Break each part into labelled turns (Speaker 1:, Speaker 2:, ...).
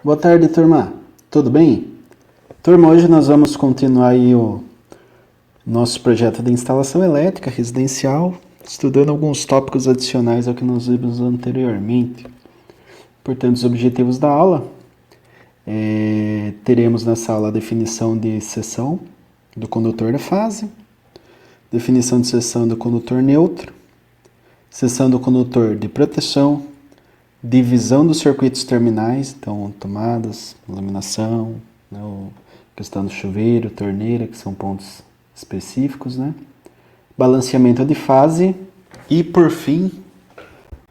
Speaker 1: Boa tarde, turma. Tudo bem? Turma, hoje nós vamos continuar aí o nosso projeto de instalação elétrica residencial, estudando alguns tópicos adicionais ao que nós vimos anteriormente. Portanto, os objetivos da aula, teremos nessa aula a definição de seção do condutor da fase, definição de seção do condutor neutro, seção do condutor de proteção, divisão dos circuitos terminais, então tomadas, iluminação, né, questão do chuveiro, torneira, que são pontos específicos, né? Balanceamento de fase e, por fim,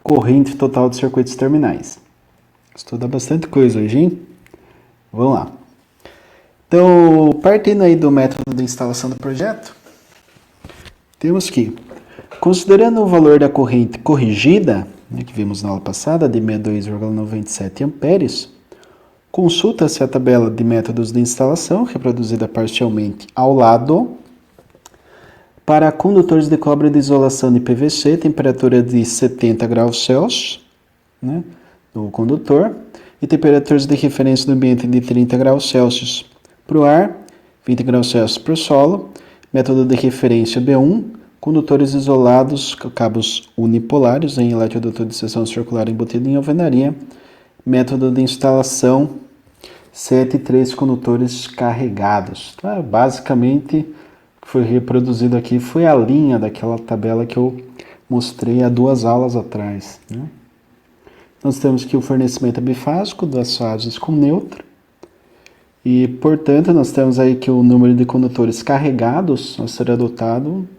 Speaker 1: corrente total de circuitos terminais. Estuda bastante coisa hoje, hein? Vamos lá. Então, partindo aí do método de instalação do projeto, temos que, considerando o valor da corrente corrigida, né, que vimos na aula passada, de 62,97 amperes, consulta-se a tabela de métodos de instalação, reproduzida parcialmente ao lado. Para condutores de cobre de isolação de PVC, temperatura de 70 graus Celsius, né, do condutor, e temperaturas de referência do ambiente de 30 graus Celsius para o ar, 20 graus Celsius para o solo. Método de referência B1, condutores isolados, cabos unipolares em eletroduto de seção circular embutido em alvenaria. Método de instalação 7 e 3 condutores carregados. Então, basicamente, o que foi reproduzido aqui foi a linha daquela tabela que eu mostrei há 2 aulas atrás, né? Nós temos que o fornecimento é bifásico, 2 fases com neutro. E, portanto, nós temos aí que o número de condutores carregados a ser adotado,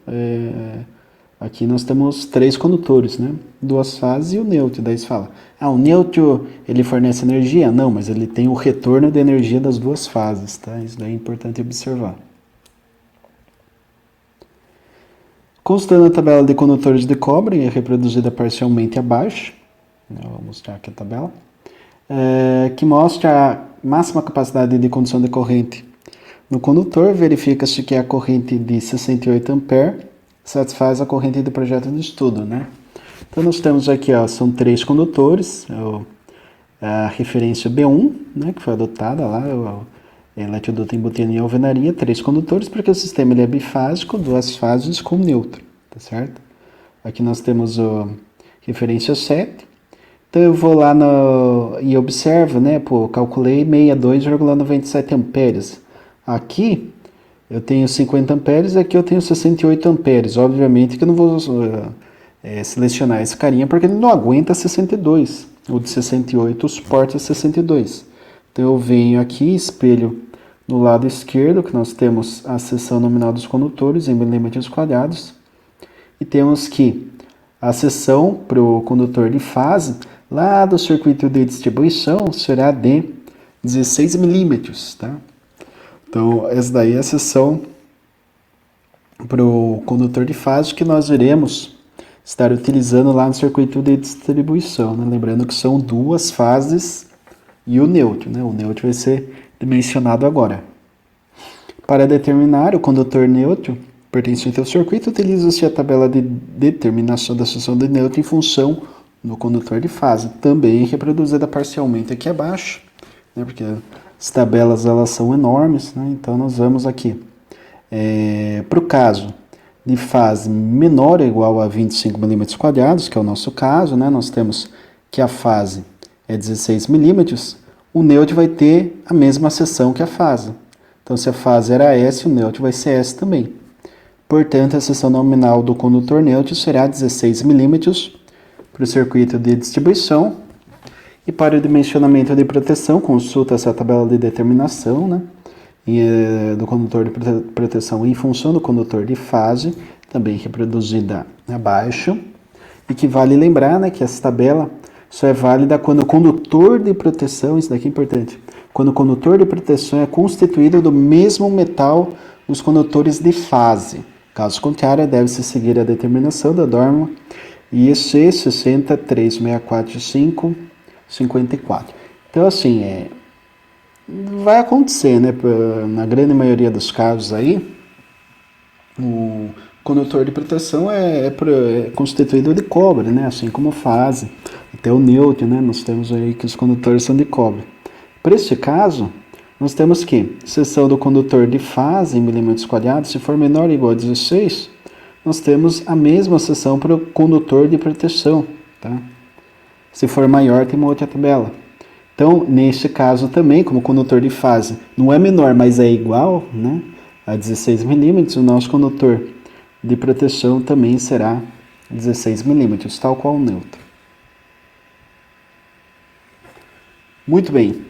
Speaker 1: aqui nós temos 3 condutores, né? 2 fases e o neutro. Daí você fala, o neutro, ele fornece energia? Não, mas ele tem o retorno de energia das 2 fases, tá? Isso daí é importante observar. Constando a tabela de condutores de cobre, é reproduzida parcialmente abaixo, eu vou mostrar aqui a tabela, que mostra a máxima capacidade de condução de corrente no condutor. Verifica-se que a corrente de 68 A satisfaz a corrente do projeto de estudo, né? Então nós temos aqui, são 3 condutores, a referência B1, né, que foi adotada lá, o eletroduto embutido em alvenaria, 3 condutores, porque o sistema ele é bifásico, 2 fases com neutro, tá certo? Aqui nós temos a referência 7. Então eu vou lá e observo, né, calculei 62,97 amperes. Aqui eu tenho 50 amperes, aqui eu tenho 68 amperes. Obviamente que eu não vou selecionar esse carinha porque ele não aguenta 62. O de 68 suporta 62. Então eu venho aqui, espelho no lado esquerdo, que nós temos a seção nominal dos condutores em milímetros quadrados. E temos que a seção para o condutor de fase, lá do circuito de distribuição, será de 16 milímetros, tá? Então, essa daí é a seção para o condutor de fase que nós iremos estar utilizando lá no circuito de distribuição, né? Lembrando que são 2 fases e o neutro, né? O neutro vai ser dimensionado agora. Para determinar o condutor neutro pertencente ao circuito, utiliza-se a tabela de determinação da seção de neutro em função do condutor de fase, também reproduzida parcialmente aqui abaixo, né? Porque as tabelas elas são enormes, né? Então nós vamos aqui para o caso de fase menor ou igual a 25 milímetros quadrados, que é o nosso caso, né? Nós temos que a fase é 16 milímetros, o neutro vai ter a mesma seção que a fase. Então, se a fase era S, o neutro vai ser S também. Portanto, a seção nominal do condutor neutro será 16 milímetros para o circuito de distribuição. E para o dimensionamento de proteção, consulta essa tabela de determinação, né, do condutor de proteção em função do condutor de fase, também reproduzida abaixo. E que vale lembrar, né, que essa tabela só é válida quando o condutor de proteção, isso daqui é importante, quando o condutor de proteção é constituído do mesmo metal dos condutores de fase. Caso contrário, deve-se seguir a determinação da norma IEC 6034554. Então, assim, vai acontecer, né? Na grande maioria dos casos aí, o condutor de proteção é constituído de cobre, né? Assim como fase. Até o neutro, né? Nós temos aí que os condutores são de cobre. Para este caso, nós temos que seção do condutor de fase em milímetros quadrados, se for menor ou igual a 16, nós temos a mesma seção para o condutor de proteção. Tá? Se for maior, tem uma outra tabela. Então, neste caso também, como o condutor de fase não é menor, mas é igual, né, a 16 milímetros, o nosso condutor de proteção também será 16 milímetros, tal qual o neutro. Muito bem.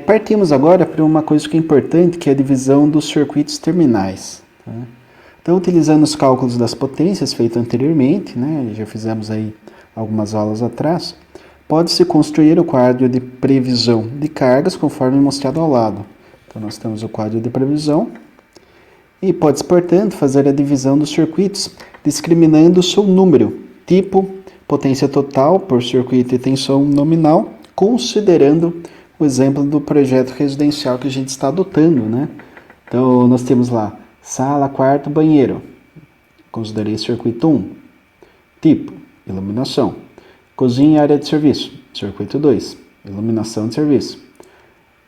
Speaker 1: Partimos agora para uma coisa que é importante, que é a divisão dos circuitos terminais. Tá? Então, utilizando os cálculos das potências feitos anteriormente, né, já fizemos aí algumas aulas atrás, pode-se construir o quadro de previsão de cargas conforme mostrado ao lado. Então, nós temos o quadro de previsão e pode-se, portanto, fazer a divisão dos circuitos discriminando o seu número, tipo, potência total por circuito e tensão nominal, considerando o exemplo do projeto residencial que a gente está adotando, né? Então, nós temos lá sala, quarto, banheiro. Considerei circuito 1. Tipo, iluminação. Cozinha e área de serviço. Circuito 2. Iluminação de serviço.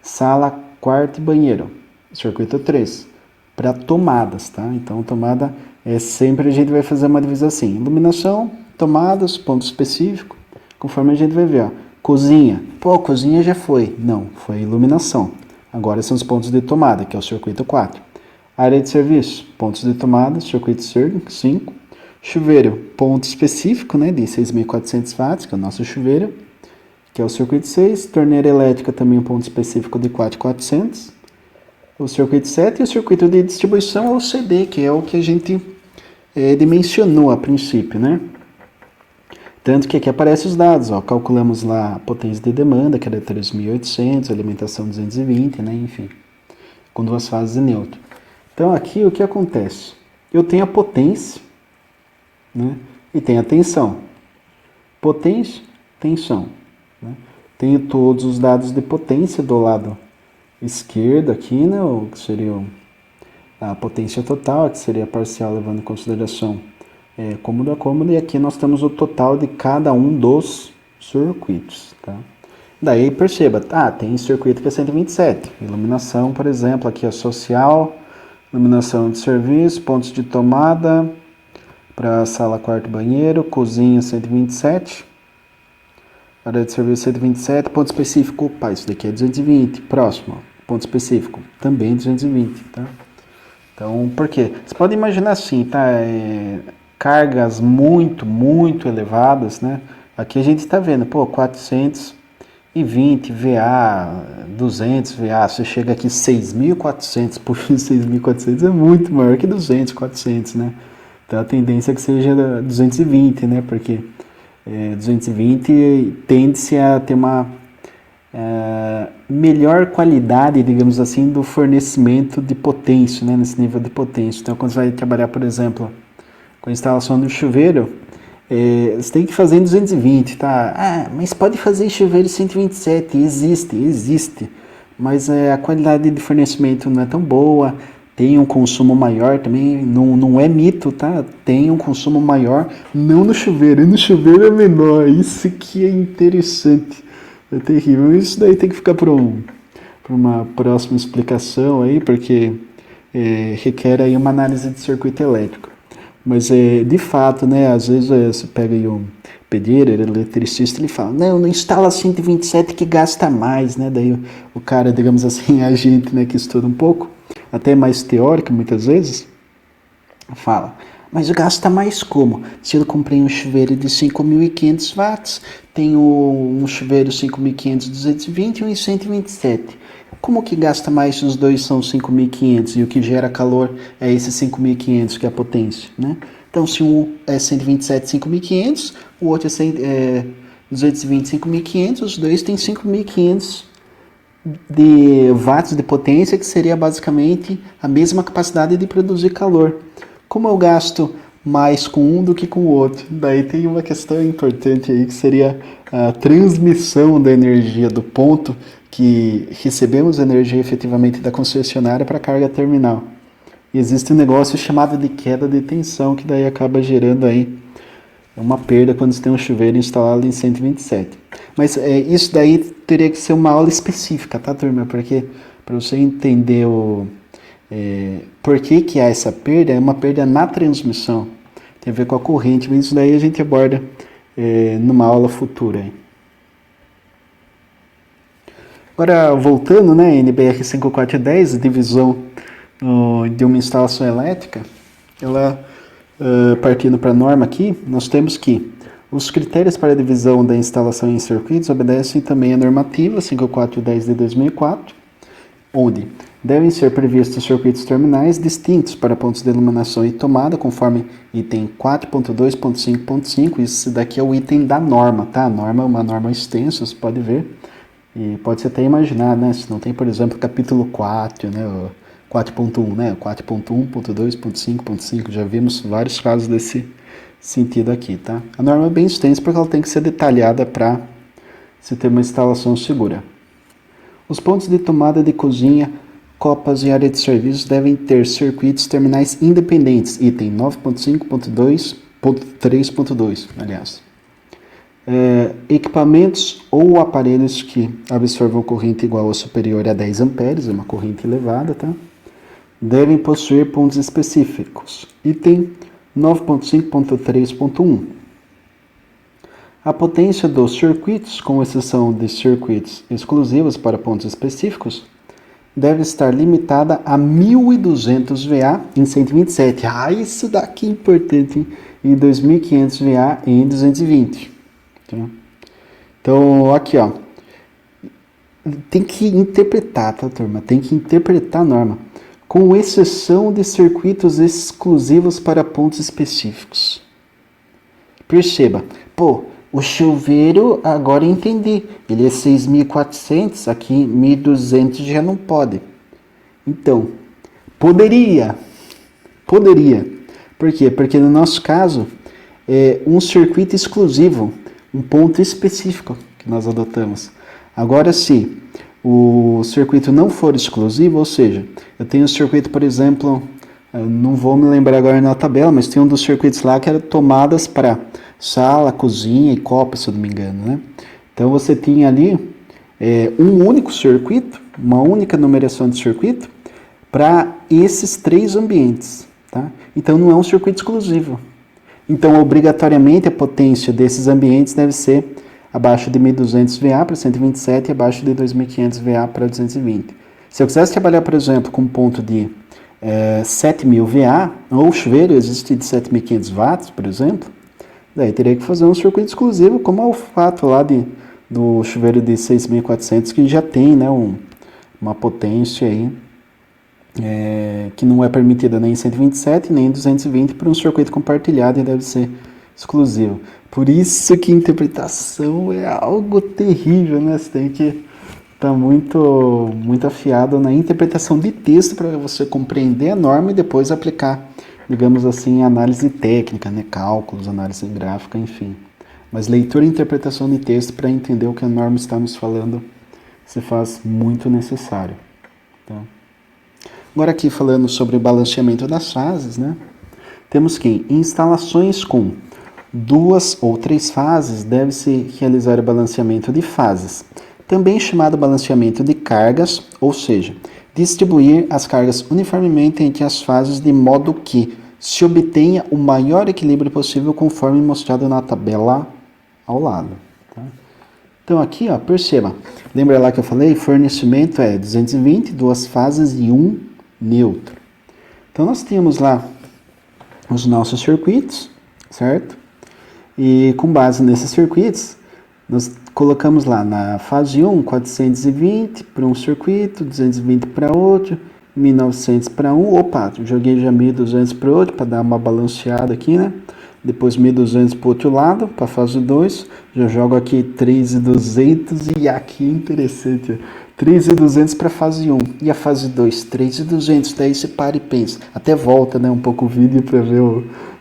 Speaker 1: Sala, quarto e banheiro. Circuito 3. Para tomadas, tá? Então, tomada sempre a gente vai fazer uma divisão assim. Iluminação, tomadas, ponto específico. Conforme a gente vai ver, ó. Cozinha. Pô, cozinha já foi. Não, foi iluminação. Agora são os pontos de tomada, que é o circuito 4. Área de serviço, pontos de tomada, circuito 5. Chuveiro, ponto específico, né, de 6.400 watts, que é o nosso chuveiro, que é o circuito 6. Torneira elétrica, também um ponto específico de 4.400. O circuito 7 e o circuito de distribuição é o CD, que é o que a gente dimensionou a princípio, né? Tanto que aqui aparecem os dados, ó, calculamos lá a potência de demanda, que era 3.800, alimentação 220, né, enfim, com duas fases de neutro. Então aqui o que acontece? Eu tenho a potência, né, e tenho a tensão. Potência, tensão. Né? Tenho todos os dados de potência do lado esquerdo aqui, né, o que seria a potência total, que seria a parcial levando em consideração cômodo a cômodo, e aqui nós temos o total de cada um dos circuitos, tá? Daí perceba, tem circuito que é 127, iluminação, por exemplo, aqui é social, iluminação de serviço, pontos de tomada, para sala, quarto, banheiro, cozinha 127, área de serviço 127, ponto específico, opa, isso daqui é 220, próximo, ponto específico, também 220, tá? Então, por quê? Você pode imaginar assim, tá? Cargas muito, muito elevadas, né? Aqui a gente está vendo, 420 VA, 200 VA, você chega aqui 6.400, puxa, 6.400 é muito maior que 200, 400, né? Então a tendência é que seja 220, né? Porque 220 tende-se a ter uma melhor qualidade, digamos assim, do fornecimento de potência, né? Nesse nível de potência. Então quando você vai trabalhar, por exemplo, com a instalação do chuveiro, você tem que fazer em 220, tá? Mas pode fazer chuveiro 127, existe, mas a qualidade de fornecimento não é tão boa, tem um consumo maior também, não é mito, tá? Tem um consumo maior, não no chuveiro, e no chuveiro é menor, isso que é interessante, é terrível, isso daí tem que ficar para uma próxima explicação aí, porque requer aí uma análise de circuito elétrico. Mas, de fato, né, às vezes você pega aí um pedreiro, eletricista, ele fala, não instala 127 que gasta mais, né? Daí o cara, digamos assim, a gente, né, que estuda um pouco, até mais teórico muitas vezes, fala, mas gasta mais como? Se eu comprei um chuveiro de 5.500 watts, tenho um chuveiro 5.500 220 e um 127. Como que gasta mais se os dois são 5.500 e o que gera calor é esse 5.500 que é a potência, né? Então, se um é 127, 5.500, o outro é 220, 5.500, os dois têm 5.500 de watts de potência, que seria basicamente a mesma capacidade de produzir calor. Como eu gasto mais com um do que com o outro? Daí tem uma questão importante aí, que seria a transmissão da energia do ponto que recebemos energia efetivamente da concessionária para a carga terminal. E existe um negócio chamado de queda de tensão, que daí acaba gerando aí uma perda quando você tem um chuveiro instalado em 127. Mas isso daí teria que ser uma aula específica, tá, turma? Porque para você entender por que há essa perda, é uma perda na transmissão. Tem a ver com a corrente, mas isso daí a gente aborda numa aula futura. Aí. Agora, voltando, né, NBR 5410, divisão de uma instalação elétrica, ela, partindo para a norma aqui, nós temos que os critérios para a divisão da instalação em circuitos obedecem também à normativa 5410 de 2004, onde devem ser previstos circuitos terminais distintos para pontos de iluminação e tomada, conforme item 4.2.5.5, isso daqui é o item da norma, tá? A norma é uma norma extensa, você pode ver. E pode-se até imaginar, né? Se não tem, por exemplo, capítulo 4, né? 4.1, né? 4.1.2.5.5, já vimos vários casos desse sentido aqui, tá? A norma é bem extensa porque ela tem que ser detalhada para se ter uma instalação segura. Os pontos de tomada de cozinha, copas e área de serviços devem ter circuitos terminais independentes, item 9.5.2.3.2, aliás. Equipamentos ou aparelhos que absorvam corrente igual ou superior a 10 amperes, é uma corrente elevada, tá? Devem possuir pontos específicos. Item 9.5.3.1. A potência dos circuitos, com exceção de circuitos exclusivos para pontos específicos, deve estar limitada a 1.200 VA em 127. Ah, isso daqui é importante, hein? E 2.500 VA em 220. Então, aqui, ó, tem que interpretar, tá, turma? Tem que interpretar a norma, com exceção de circuitos exclusivos para pontos específicos. Perceba, o chuveiro, agora eu entendi, ele é 6.400, aqui 1.200 já não pode. Então, poderia. Por quê? Porque no nosso caso, é um circuito exclusivo, um ponto específico que nós adotamos. Agora, se o circuito não for exclusivo, ou seja, eu tenho um circuito, por exemplo, não vou me lembrar agora na tabela, mas tem um dos circuitos lá que era tomadas para sala, cozinha e copa, se eu não me engano, né? Então você tinha ali um único circuito, uma única numeração de circuito para esses 3 ambientes, tá? Então não é um circuito exclusivo. Então, obrigatoriamente, a potência desses ambientes deve ser abaixo de 1.200 VA para 127 e abaixo de 2.500 VA para 220. Se eu quisesse trabalhar, por exemplo, com um ponto de 7.000 VA, ou chuveiro existe de 7.500 watts, por exemplo, daí teria que fazer um circuito exclusivo, como é o fato lá do chuveiro de 6.400, que já tem, né, uma potência aí, que não é permitida nem em 127 nem em 220 para um circuito compartilhado e deve ser exclusivo. Por isso que interpretação é algo terrível, né? Você tem que estar muito afiado na interpretação de texto para você compreender a norma e depois aplicar, digamos assim, análise técnica, né? Cálculos, análise gráfica, enfim. Mas leitura e interpretação de texto para entender o que a norma está nos falando se faz muito necessário. Tá? Agora aqui falando sobre o balanceamento das fases, né? Temos que em instalações com 2 ou 3 fases deve-se realizar o balanceamento de fases, também chamado balanceamento de cargas, ou seja, distribuir as cargas uniformemente entre as fases de modo que se obtenha o maior equilíbrio possível conforme mostrado na tabela ao lado. Tá? Então aqui, ó, perceba, lembra lá que eu falei, fornecimento é 220, 2 fases e 1 neutro. Então nós temos lá os nossos circuitos, certo? E com base nesses circuitos, nós colocamos lá na fase 1, 420 para um circuito, 220 para outro, 1900 para um, opa, joguei já 1200 para outro, para dar uma balanceada aqui, né? Depois 1200 para o outro lado, para a fase 2, já jogo aqui 3200 e aqui interessante, 3.200 para a fase 1 e a fase 2, 3.200, daí você para e pensa, até volta, né, um pouco o vídeo para ver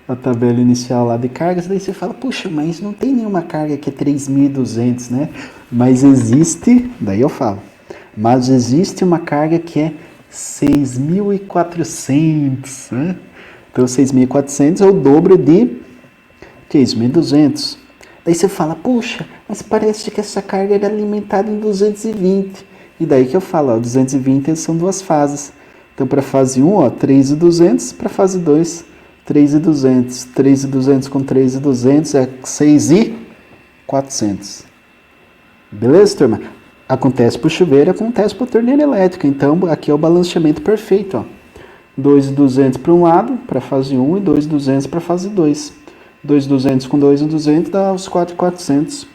Speaker 1: a tabela inicial lá de cargas, daí você fala, puxa, mas não tem nenhuma carga que é 3.200, né, mas existe, daí eu falo, mas existe uma carga que é 6.400, né, então 6.400 é o dobro de 3.200, Daí você fala, puxa, mas parece que essa carga era alimentada em 220. E daí que eu falo, ó, 220 são duas fases. Então, para a fase 1, ó, 3.200, para a fase 2, 3.200. 3.200 com 3.200 é 6.400. Beleza, turma? Acontece para o chuveiro, acontece para a torneira elétrica. Então, aqui é o balanceamento perfeito, ó. 2.200 para um lado, para a fase 1, e 2.200 para a fase 2. 2.200 com 2.200 dá os 4.400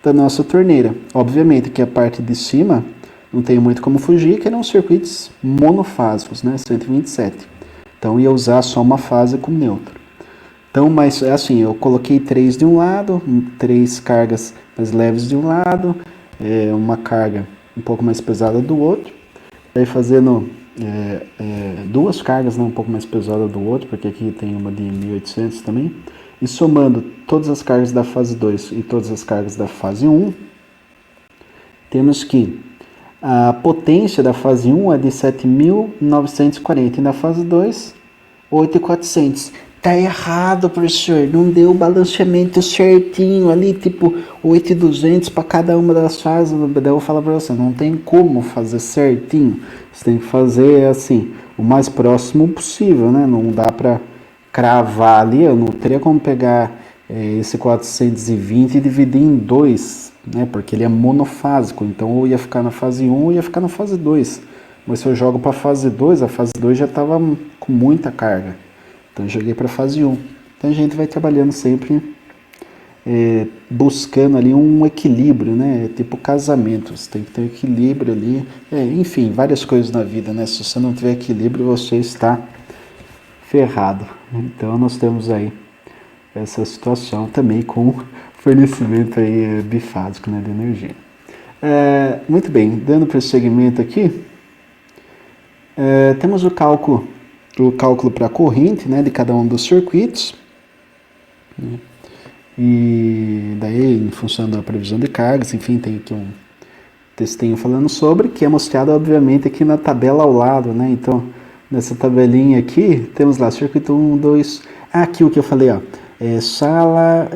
Speaker 1: da nossa torneira. Obviamente que a parte de cima não tem muito como fugir, que eram circuitos monofásicos, né? 127. Então ia usar só uma fase com neutro. Então, mas assim, eu coloquei 3 de um lado, 3 cargas mais leves de um lado, uma carga um pouco mais pesada do outro. Aí fazendo duas cargas, né, um pouco mais pesada do outro, porque aqui tem uma de 1.800 também. E somando todas as cargas da fase 2 e todas as cargas da fase 1, temos que a potência da fase 1 é de 7.940 e na fase 2, 8.400. Tá errado, professor, não deu o balanceamento certinho ali, tipo 8.200 para cada uma das fases. Daí eu vou falar para você, não tem como fazer certinho. Você tem que fazer assim, o mais próximo possível, né? Não dá para cravar ali, eu não teria como pegar esse 420 e dividir em 2, né? Porque ele é monofásico, então ou ia ficar na fase 1 ou ia ficar na fase 2. Mas se eu jogo para a fase 2 já estava com muita carga. Então eu joguei para a fase 1. Então a gente vai trabalhando sempre buscando ali um equilíbrio, né? Tipo casamento, você tem que ter equilíbrio ali. Enfim, várias coisas na vida, né? Se você não tiver equilíbrio, você está ferrado. Então nós temos aí essa situação também com fornecimento aí bifásico, né, de energia. Muito bem, dando prosseguimento aqui, temos o cálculo para a corrente, né, de cada um dos circuitos, né, e daí em função da previsão de cargas, enfim, tem aqui um textinho falando sobre, que é mostrado obviamente aqui na tabela ao lado, né, então nessa tabelinha aqui, temos lá circuito 1, 2, aqui o que eu falei, ó, sala,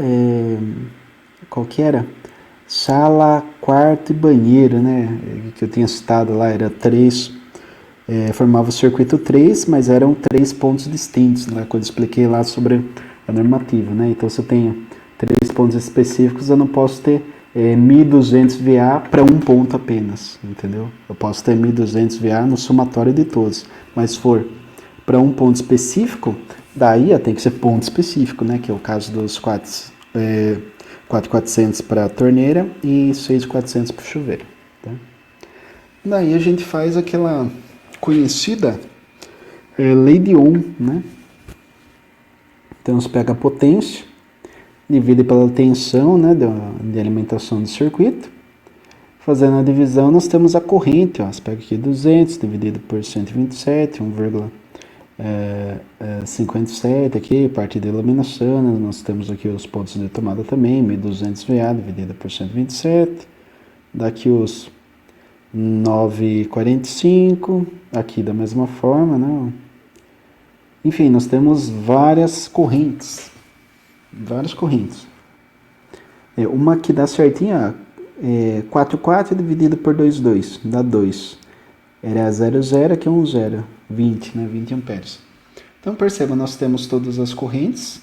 Speaker 1: qual que era? Sala, quarto e banheiro, né, que eu tinha citado lá, era 3, formava o circuito 3, mas eram 3 pontos distintos, né, quando eu expliquei lá sobre a normativa, né, então se eu tenho 3 pontos específicos, eu não posso ter 1.200 VA para um ponto apenas, entendeu? Eu posso ter 1.200 VA no somatório de todos, mas se for para um ponto específico, daí tem que ser ponto específico, né? Que é o caso dos 4.400 para a torneira e 6.400 para o chuveiro. Tá? Daí a gente faz aquela conhecida lei de Ohm, né? Então você pega a potência, divide pela tensão, né, de alimentação do circuito. Fazendo a divisão, nós temos a corrente, ó, você pega aqui 200 dividido por 127, 1,57 aqui, parte de iluminação, né, nós temos aqui os pontos de tomada também, 1.200 VA dividido por 127, daqui os 9,45, aqui da mesma forma, né. Enfim, nós temos várias correntes. Uma que dá certinho, 4,4 dividido por 2,2, dá 2. Era 0,0, aqui é 1,0, 20, né? 20 amperes. Então perceba, nós temos todas as correntes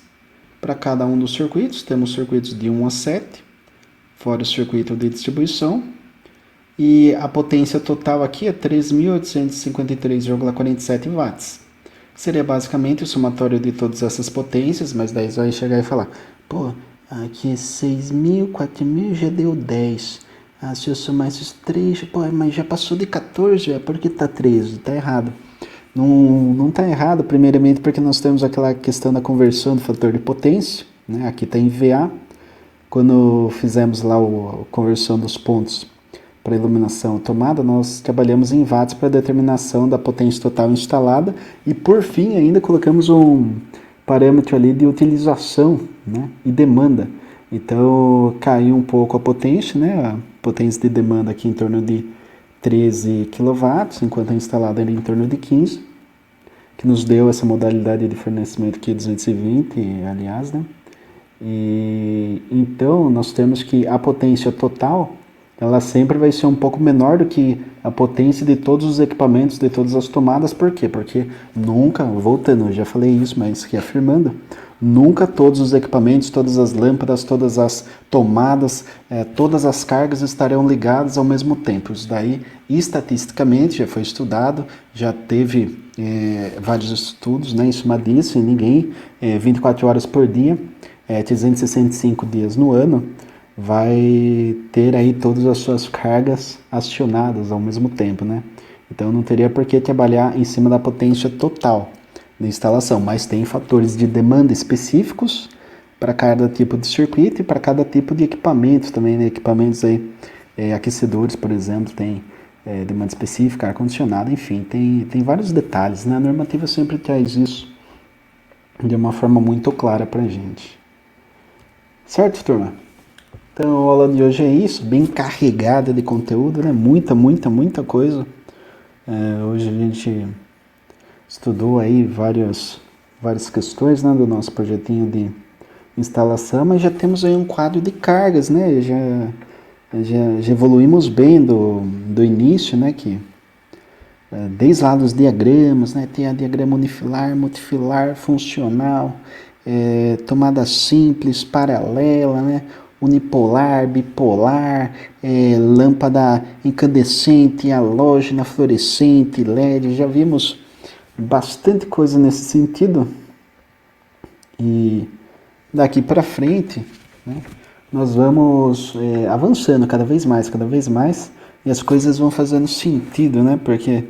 Speaker 1: para cada um dos circuitos. Temos circuitos de 1 a 7, fora o circuito de distribuição. E a potência total aqui é 3.853,47 watts. Seria basicamente o somatório de todas essas potências, mas daí você vai chegar e falar, pô, aqui 6.000, 4.000 já deu 10. Se eu somar esses 3, pô, mas já passou de 14, por que tá 13? Tá errado. Não tá errado, primeiramente porque nós temos aquela questão da conversão do fator de potência, né? Aqui tá em VA. Quando fizemos lá a conversão dos pontos para iluminação tomada, nós trabalhamos em watts para determinação da potência total instalada e, por fim, ainda colocamos um parâmetro ali de utilização, né, e demanda. Então, caiu um pouco a potência, né, a potência de demanda aqui em torno de 13 kW, enquanto a instalada era em torno de 15, que nos deu essa modalidade de fornecimento aqui 220, aliás, né. E então nós temos que a potência total, ela sempre vai ser um pouco menor do que a potência de todos os equipamentos, de todas as tomadas. Por quê? Porque nunca, voltando, eu já falei isso, mas reafirmando, nunca todos os equipamentos, todas as lâmpadas, todas as tomadas, todas as cargas estarão ligadas ao mesmo tempo. Isso daí, estatisticamente, já foi estudado, já teve vários estudos, né, em cima disso, e ninguém, 24 horas por dia, 365 dias no ano, vai ter aí todas as suas cargas acionadas ao mesmo tempo, né? Então não teria por que trabalhar em cima da potência total da instalação, mas tem fatores de demanda específicos para cada tipo de circuito e para cada tipo de equipamento também, né? Equipamentos aí, aquecedores, por exemplo, tem demanda específica, ar-condicionado, enfim, tem vários detalhes, né? A normativa sempre traz isso de uma forma muito clara para a gente. Certo, turma? Então, a aula de hoje é isso, bem carregada de conteúdo, né? Muita coisa. Hoje a gente estudou aí várias questões, né, do nosso projetinho de instalação, mas já temos aí um quadro de cargas, né? Já evoluímos bem do início, né? Que desde lá dos diagramas, né? Tem a diagrama unifilar, multifilar, funcional, tomada simples, paralela, né? Unipolar, bipolar, lâmpada incandescente, halógena, fluorescente, LED. Já vimos bastante coisa nesse sentido. E daqui para frente, né, nós vamos avançando cada vez mais, e as coisas vão fazendo sentido, né? Porque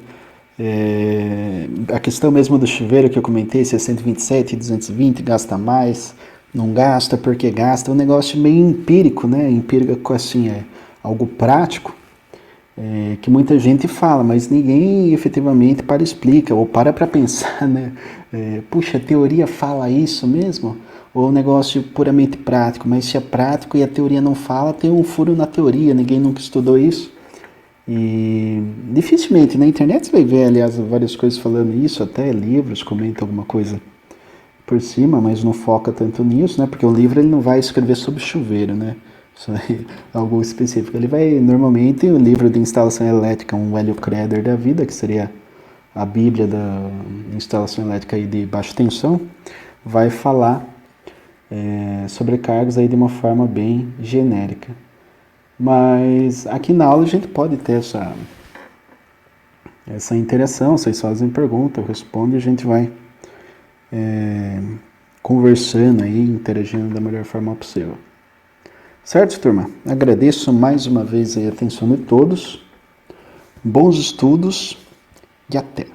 Speaker 1: a questão mesmo do chuveiro que eu comentei, se é 127, 220, gasta mais, não gasta, porque gasta, é um negócio meio empírico, né? Empírico assim, algo prático, que muita gente fala, mas ninguém efetivamente explica, ou para pensar, né? Puxa, a teoria fala isso mesmo? Ou é um negócio puramente prático? Mas se é prático e a teoria não fala, tem um furo na teoria, ninguém nunca estudou isso. E dificilmente na internet você vai ver, aliás, várias coisas falando isso, até livros comentam alguma coisa por cima, mas não foca tanto nisso, né? Porque o livro ele não vai escrever sobre chuveiro, né? Isso é algo específico. Ele vai, normalmente, o livro de instalação elétrica, um Hélio Creder da vida, que seria a bíblia da instalação elétrica aí de baixa tensão, vai falar sobre cargas aí de uma forma bem genérica. Mas aqui na aula a gente pode ter essa interação, vocês fazem pergunta, eu respondo e a gente vai conversando aí, interagindo da melhor forma possível. Certo, turma? Agradeço mais uma vez a atenção de todos, bons estudos e até!